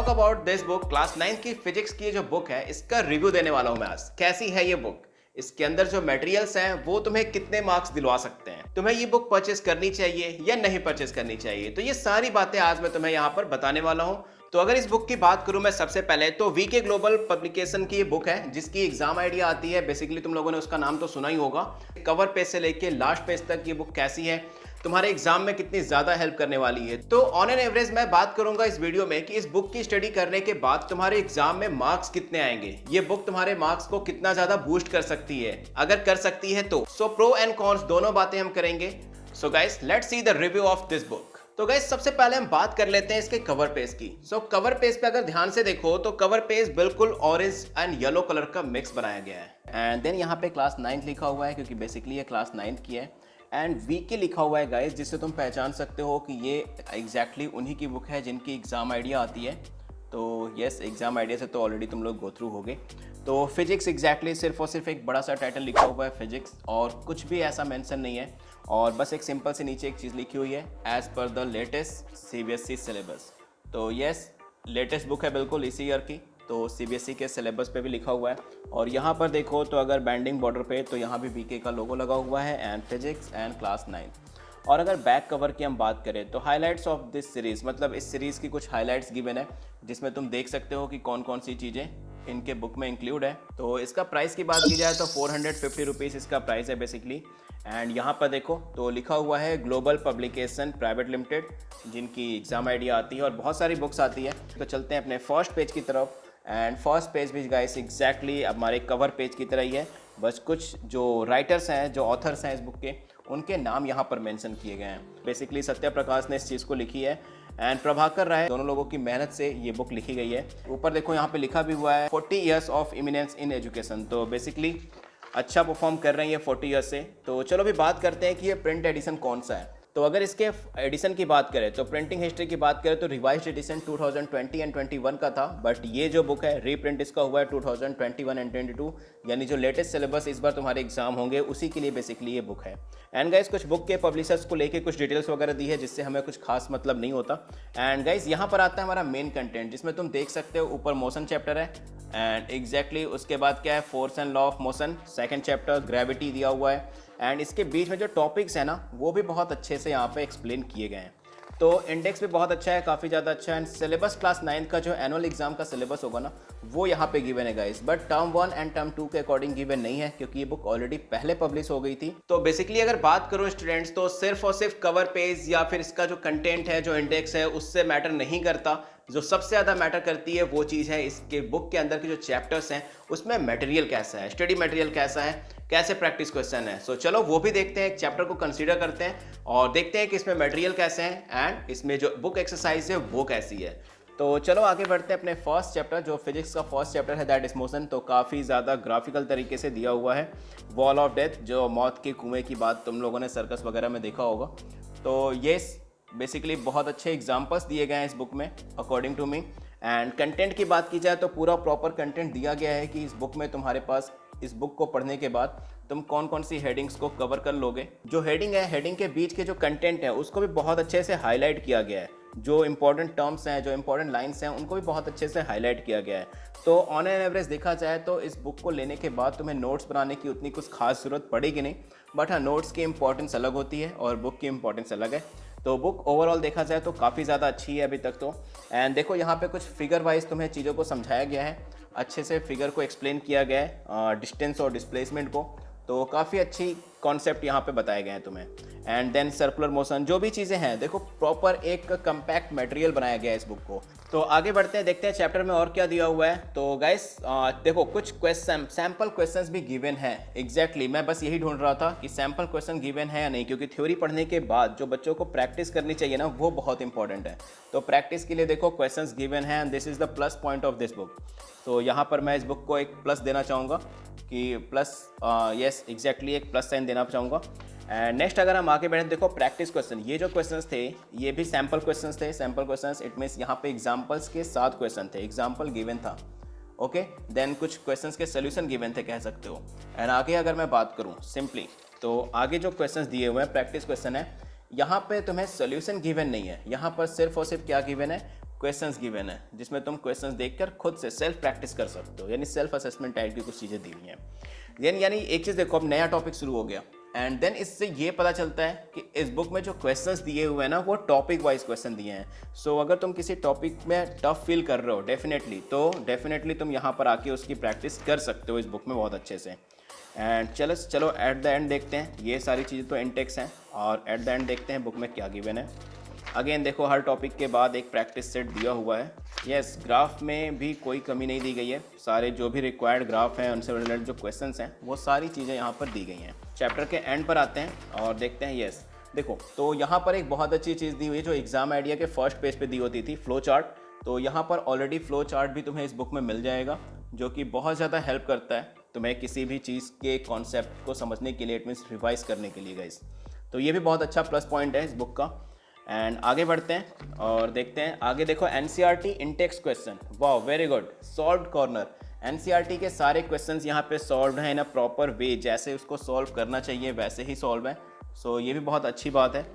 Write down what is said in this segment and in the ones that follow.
Talk about this book. Class 9 की physics की जो बुक है इसका रिव्यू देने वाला हूं मैं आज। कैसी है ये बुक, इसके अंदर जो मटेरियल्स हैं वो तुम्हें कितने मार्क्स दिलवा सकते हैं, तुम्हें ये बुक परचेस करनी चाहिए या नहीं परचेस करनी चाहिए, तो ये सारी बातें आज मैं तुम्हें यहाँ पर बताने वाला हूँ। तो अगर इस बुक की बात करूं मैं सबसे पहले तो वीके ग्लोबल पब्लिकेशन की ये बुक है जिसकी एग्जाम आइडिया आती है। बेसिकली तुम लोगों ने उसका नाम तो सुना ही होगा। कवर पेज से लेके लास्ट पेज तक ये बुक कैसी है, तुम्हारे एग्जाम में कितनी ज्यादा हेल्प करने वाली है। तो ऑन एन एवरेज मैं बात करूंगा इस वीडियो में कि इस बुक की स्टडी करने के बाद तुम्हारे एग्जाम में मार्क्स कितने आएंगे, ये बुक तुम्हारे मार्क्स को कितना ज्यादा बूस्ट कर सकती है, अगर कर सकती है तो। सो प्रो एंड कॉन्स दोनों बातें हम करेंगे। So guys let's see the review of this book. तो गाइस सबसे पहले हम बात कर लेते हैं इसके कवर पेज की। कवर पेज पे अगर ध्यान से देखो तो कवर पेज बिल्कुल ऑरेंज एंड येलो कलर का मिक्स बनाया गया है। एंड देन यहाँ पे क्लास 9 लिखा हुआ है क्योंकि बेसिकली ये क्लास 9 की है। एंड वीके लिखा हुआ है गाइस, जिससे तुम पहचान सकते हो कि ये एग्जैक्टली उन्हीं की बुक है जिनकी एग्जाम आइडिया आती है। तो यस, एग्जाम आइडिया से तो ऑलरेडी तुम लोग गो थ्रू हो गए। तो फिजिक्स एग्जैक्टली सिर्फ और सिर्फ एक बड़ा सा टाइटल लिखा हुआ है फिजिक्स, और कुछ भी ऐसा मेंशन नहीं है। और बस एक सिंपल से नीचे एक चीज़ लिखी हुई है, as per the latest CBSE syllabus. तो यस, लेटेस्ट बुक है बिल्कुल इसी ईयर की, तो सीबीएसई के सिलेबस पे भी लिखा हुआ है। और यहाँ पर देखो तो अगर बैंडिंग बॉर्डर पे तो यहाँ भी वीके का लोगो लगा हुआ है एंड फिजिक्स एंड क्लास 9। और अगर बैक कवर की हम बात करें तो हाइलाइट्स ऑफ दिस सीरीज़, मतलब इस सीरीज़ की कुछ हाइलाइट्स गिवन है जिसमें तुम देख सकते हो कि कौन कौन सी चीज़ें इनके बुक में इंक्लूड है। तो इसका प्राइस की बात की जाए तो 450 रुपीज़ इसका प्राइस है बेसिकली। एंड यहाँ पर देखो तो लिखा हुआ है ग्लोबल पब्लिकेशन प्राइवेट लिमिटेड, जिनकी एग्जाम आइडिया आती है और बहुत सारी बुक्स आती है। तो चलते हैं अपने फर्स्ट पेज की तरफ। एंड फर्स्ट पेज भी गाइस एग्जैक्टली हमारे कवर पेज की तरह ही है, बस कुछ जो राइटर्स हैं, जो ऑथर्स हैं इस बुक के, उनके नाम यहाँ पर मेंशन किए गए हैं। बेसिकली सत्य प्रकाश ने इस चीज़ को लिखी है एंड प्रभाकर राय, दोनों लोगों की मेहनत से ये बुक लिखी गई है। ऊपर देखो यहाँ पे लिखा भी हुआ है 40 years of eminence in education. तो बेसिकली अच्छा परफॉर्म कर रही है 40 ईयर्स से। तो चलो अभी बात करते हैं कि ये प्रिंट एडिशन कौन सा है। तो अगर इसके एडिशन की बात करें तो प्रिंटिंग हिस्ट्री की बात करें तो रिवाइज्ड एडिशन 2020 एंड 21 का था, बट ये जो बुक है रीप्रिंट इसका हुआ है 2021 एंड 22, यानी जो लेटेस्ट सिलेबस इस बार तुम्हारे एग्जाम होंगे उसी के लिए बेसिकली ये बुक है। एंड गाइस कुछ बुक के पब्लिशर्स को लेके कुछ डिटेल्स वगैरह दी है जिससे हमें कुछ खास मतलब नहीं होता। एंड गाइस यहाँ पर आता है हमारा मेन कंटेंट, जिसमें तुम देख सकते हो ऊपर मोशन चैप्टर है एंड एग्जैक्टली उसके बाद क्या है, force and law of motion second chapter, gravity दिया हुआ है। एंड इसके बीच में जो टॉपिक्स है ना वो भी बहुत अच्छे से यहाँ पे एक्सप्लेन किए गए हैं। तो इंडेक्स भी बहुत अच्छा है, काफ़ी ज़्यादा अच्छा है। एंड सिलेबस क्लास 9 का जो एनुअल एग्जाम का सिलेबस होगा ना वो यहाँ पे गिवन है guys, but term 1 and term 2 के अकॉर्डिंग गिवन नहीं है क्योंकि ये बुक ऑलरेडी पहले पब्लिश हो गई थी। तो बेसिकली अगर बात करो स्टूडेंट्स तो सिर्फ और सिर्फ कवर पेज या फिर इसका जो कंटेंट है, जो इंडेक्स है, उससे मैटर नहीं करता। जो सबसे ज़्यादा मैटर करती है वो चीज़ है इसके बुक के अंदर के जो चैप्टर्स हैं उसमें मटेरियल कैसा है, स्टडी मटेरियल कैसा है, कैसे प्रैक्टिस क्वेश्चन है। सो चलो वो भी देखते हैं, एक चैप्टर को कंसीडर करते हैं और देखते हैं कि इसमें मटेरियल कैसे हैं एंड इसमें जो बुक एक्सरसाइज है वो कैसी है। तो चलो आगे बढ़ते हैं अपने फर्स्ट चैप्टर, जो फिजिक्स का फर्स्ट चैप्टर है दैट इज मोशन। तो काफ़ी ज़्यादा ग्राफिकल तरीके से दिया हुआ है। वॉल ऑफ डेथ, जो मौत के कुएं की बात तुम लोगों ने सर्कस वगैरह में देखा होगा। तो ये बेसिकली बहुत अच्छे एग्जाम्पल्स दिए गए हैं इस बुक में according to me. And content की बात की जाए तो पूरा प्रॉपर कंटेंट दिया गया है कि इस बुक में तुम्हारे पास इस बुक को पढ़ने के बाद तुम कौन कौन सी हेडिंग्स को कवर कर लोगे। जो हेडिंग है, हेडिंग के बीच के जो कंटेंट है उसको भी बहुत अच्छे से हाईलाइट किया गया है। जो इंपॉर्टेंट टर्म्स हैं, जो इंपॉर्टेंट लाइंस हैं, उनको भी बहुत अच्छे से हाईलाइट किया गया है। तो ऑन एन एवरेज देखा जाए तो इस बुक को लेने के बाद तुम्हें नोट्स बनाने की उतनी कुछ खास ज़रूरत पड़ेगी नहीं, बट हाँ नोट्स की इंपॉर्टेंस अलग होती है और बुक की इंपॉर्टेंस अलग है। तो बुक ओवरऑल देखा जाए तो काफ़ी ज़्यादा अच्छी है अभी तक तो। एंड देखो यहाँ पे कुछ फिगर वाइज तुम्हें चीज़ों को समझाया गया है, अच्छे से फिगर को एक्सप्लेन किया गया है, डिस्टेंस और डिस्प्लेसमेंट को। तो काफ़ी अच्छी कॉन्सेप्ट यहाँ पे बताए गए हैं तुम्हें। एंड देन सर्कुलर मोशन, जो भी चीज़ें हैं देखो प्रॉपर एक कंपैक्ट मटेरियल बनाया गया है इस बुक को। तो आगे बढ़ते हैं, देखते हैं चैप्टर में और क्या दिया हुआ है। तो गाइस देखो कुछ क्वेश्चन, सैम्पल क्वेश्चंस भी गिवन है। एग्जैक्टली मैं बस यही ढूंढ रहा था कि सैम्पल क्वेश्चन गिवन है या नहीं, क्योंकि थ्योरी पढ़ने के बाद जो बच्चों को प्रैक्टिस करनी चाहिए ना वो बहुत इंपॉर्टेंट है। तो प्रैक्टिस के लिए देखो क्वेश्चंस गिवन है and this is the plus point of this book. तो यहाँ पर मैं इस बुक को एक प्लस देना चाहूँगा कि प्लस, यस एग्जैक्टली एक प्लस साइन देना चाहूँगा। एंड नेक्स्ट अगर हम आगे बढ़ें, देखो प्रैक्टिस क्वेश्चन, ये जो क्वेश्चंस थे ये भी सैम्पल क्वेश्चंस थे। सैम्पल क्वेश्चंस इट मीन्स यहाँ पे एग्जांपल्स के साथ क्वेश्चन थे, एग्जांपल गिवन था। ओके, देन कुछ क्वेश्चंस के सोल्यूशन गिवन थे कह सकते हो। एंड आगे अगर मैं बात करूँ सिंपली, तो आगे जो क्वेश्चंस दिए हुए हैं प्रैक्टिस क्वेश्चन है, यहाँ पे तुम्हें सोल्यूशन गिवन नहीं है, यहाँ पर सिर्फ और सिर्फ क्या गिवन है, क्वेश्चंस गिवन है जिसमें तुम क्वेश्चंस देखकर खुद से सेल्फ प्रैक्टिस कर सकते हो, यानी सेल्फ असेसमेंट टाइप की कुछ चीज़ें दी हुई हैं। यानी एक चीज़ देखो, अब नया टॉपिक शुरू हो गया एंड देन इससे ये पता चलता है कि इस बुक में जो क्वेश्चंस दिए हुए हैं ना वो टॉपिक वाइज क्वेश्चन दिए हैं। सो अगर तुम किसी टॉपिक में टफ फील कर रहे हो डेफिनेटली तुम यहाँ पर आके उसकी प्रैक्टिस कर सकते हो इस बुक में बहुत अच्छे से। एंड चलो एट द एंड देखते हैं, ये सारी चीज़ें तो इंटेक्स हैं और एट द एंड देखते हैं बुक में क्या गिवन है। अगेन देखो, हर टॉपिक के बाद एक प्रैक्टिस सेट दिया हुआ है। यस, ग्राफ में भी कोई कमी नहीं दी गई है, सारे जो भी रिक्वायर्ड ग्राफ हैं उनसे रिलेटेड जो क्वेश्चंस हैं वो सारी चीज़ें यहाँ पर दी गई हैं। चैप्टर के एंड पर आते हैं और देखते हैं। यस देखो, तो यहाँ पर एक बहुत अच्छी चीज़ दी हुई है जो एग्जाम आइडिया के फर्स्ट पेज पे दी होती थी, फ्लो चार्ट। तो यहाँ पर ऑलरेडी फ्लो चार्ट भी तुम्हें इस बुक में मिल जाएगा, जो कि बहुत ज़्यादा हेल्प करता है तुम्हें किसी भी चीज़ के कॉन्सेप्ट को समझने के लिए, इट मीन्स रिवाइज करने के लिए गाइस। तो ये भी बहुत अच्छा प्लस पॉइंट है इस बुक का। एंड आगे बढ़ते हैं और देखते हैं आगे। देखो, एनसीईआरटी इंटेक्स क्वेश्चन, वाह very good, solved corner. NCERT के सारे क्वेश्चंस यहाँ पे सॉल्व्ड हैं इन अ प्रॉपर वे, जैसे उसको सॉल्व करना चाहिए वैसे ही सॉल्व है। सो ये भी बहुत अच्छी बात है।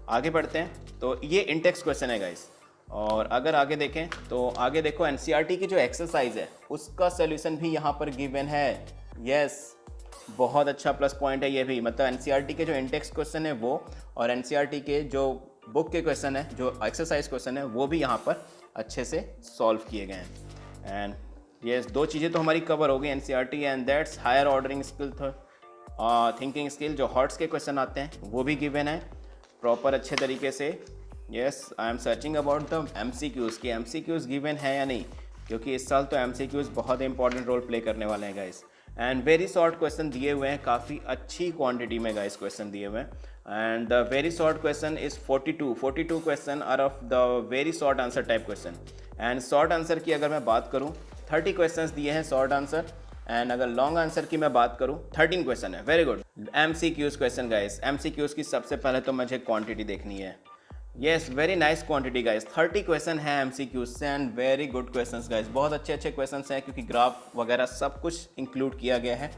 आगे बढ़ते हैं, तो ये इंटेक्स क्वेश्चन है गाइस। और अगर आगे देखें तो आगे देखो, एनसीईआरटी की जो एक्सरसाइज है उसका सोल्यूशन भी यहाँ पर गिवन है। यस, बहुत अच्छा प्लस पॉइंट है ये भी, मतलब एनसीईआरटी के जो इंटेक्स क्वेश्चन है वो और एनसीईआरटी के जो बुक के क्वेश्चन है, जो एक्सरसाइज क्वेश्चन है, वो भी यहाँ पर अच्छे से सॉल्व किए गए हैं। एंड ये दो चीज़ें तो हमारी कवर हो गई, NCERT and that's higher ordering skill, thinking skill. जो हॉट्स के क्वेश्चन आते हैं वो भी गिवन है प्रॉपर अच्छे तरीके से। Yes, I am searching about the MCQs कि एमसीक्यूज़ गिवन है या नहीं, क्योंकि इस साल तो एमसीक्यूज़ बहुत इंपॉर्टेंट रोल प्ले करने वाले हैं guys. And very short question दिए हुए हैं, काफ़ी अच्छी क्वांटिटी में गाइस क्वेश्चन दिए हुए हैं। And the very short question is 42 question are of the very short answer type question. And short answer की अगर मैं बात करूँ, 30 क्वेश्चन दिए हैं शॉर्ट आंसर। एंड अगर लॉन्ग आंसर की मैं बात करूँ, 13 क्वेश्चन है। Very good. MCQs question guys, MCQs की सबसे पहले तो मुझे क्वांटिटी देखनी है। Yes, very nice quantity guys, 30 question है एमसीक्यूज़ से and very good questions guys, बहुत अच्छे क्वेश्चंस हैं क्योंकि ग्राफ वगैरह सब कुछ इंक्लूड किया गया है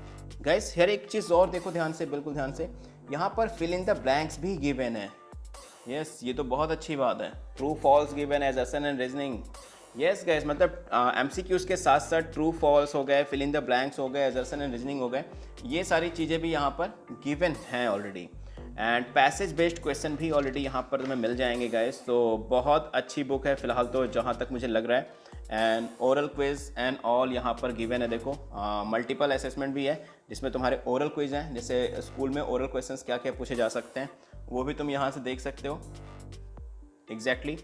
गाइस। हर एक चीज़ और देखो ध्यान से, बिल्कुल ध्यान से, यहाँ पर फिल इन द ब्लैंक्स भी गिवन है। यस, ये तो बहुत अच्छी बात है। True false given assertion and reasoning. Yes guys, मतलब एमसीक्यूज़ के साथ साथ ट्रू फॉल्स हो गए, फिल इन द ब्लैंक्स हो गए, एजर्सन एंड रीजनिंग हो गए, ये सारी चीज़ें भी यहाँ पर गिवन हैं already. And passage based question भी ऑलरेडी यहाँ पर तुम्हें मिल जाएंगे गाइस। तो बहुत अच्छी बुक है फिलहाल तो जहाँ तक मुझे लग रहा है। And oral quiz and all यहाँ पर गिवन है। देखो, मल्टीपल असेसमेंट भी है जिसमें तुम्हारे ओरल क्विज हैं, जैसे स्कूल में ओरल क्वेश्चंस क्या क्या पूछे जा सकते हैं वो भी तुम यहाँ से देख सकते हो एग्जैक्टली।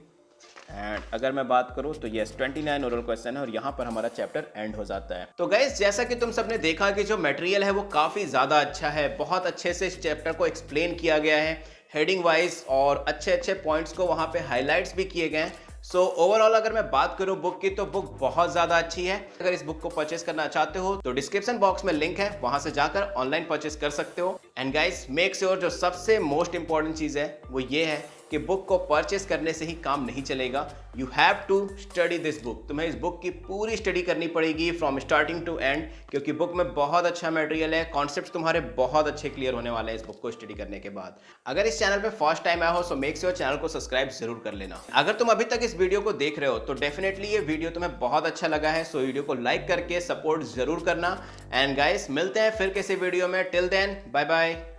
एंड अगर मैं बात करूं तो यस, 29 ओरल क्वेश्चन है और यहाँ पर हमारा चैप्टर एंड हो जाता है। तो गाइस, जैसा कि तुम सबने देखा कि जो मटेरियल है वो काफ़ी ज़्यादा अच्छा है, बहुत अच्छे से इस चैप्टर को एक्सप्लेन किया गया है हेडिंग वाइज और अच्छे पॉइंट्स को वहाँ पे हाईलाइट्स भी किए गए हैं। सो ओवरऑल अगर मैं बात करूं बुक की, तो बुक बहुत ज़्यादा अच्छी है। अगर इस बुक को परचेस करना चाहते हो तो डिस्क्रिप्शन बॉक्स में लिंक है, वहां से जाकर ऑनलाइन परचेस कर सकते हो। एंड गाइस, मेक श्योर जो सबसे मोस्ट इंपॉर्टेंट चीज़ है वो ये है कि बुक को परचेस करने से ही काम नहीं चलेगा। You have to study this book, तुम्हें इस बुक की पूरी स्टडी करनी पड़ेगी फ्रॉम स्टार्टिंग टू एंड, क्योंकि बुक में बहुत अच्छा मटेरियल है, कॉन्सेप्ट्स तुम्हारे बहुत अच्छे क्लियर होने वाले हैं इस बुक को स्टडी करने के बाद। अगर इस चैनल पे फर्स्ट टाइम आया हो सो मेक श्योर चैनल को सब्सक्राइब जरूर कर लेना। अगर तुम अभी तक इस वीडियो को देख रहे हो तो डेफिनेटली ये वीडियो तुम्हें बहुत अच्छा लगा है, सो वीडियो को लाइक करके सपोर्ट जरूर करना। एंड गाइस, मिलते हैं फिर किसी वीडियो में, टिल देन बाय बाय।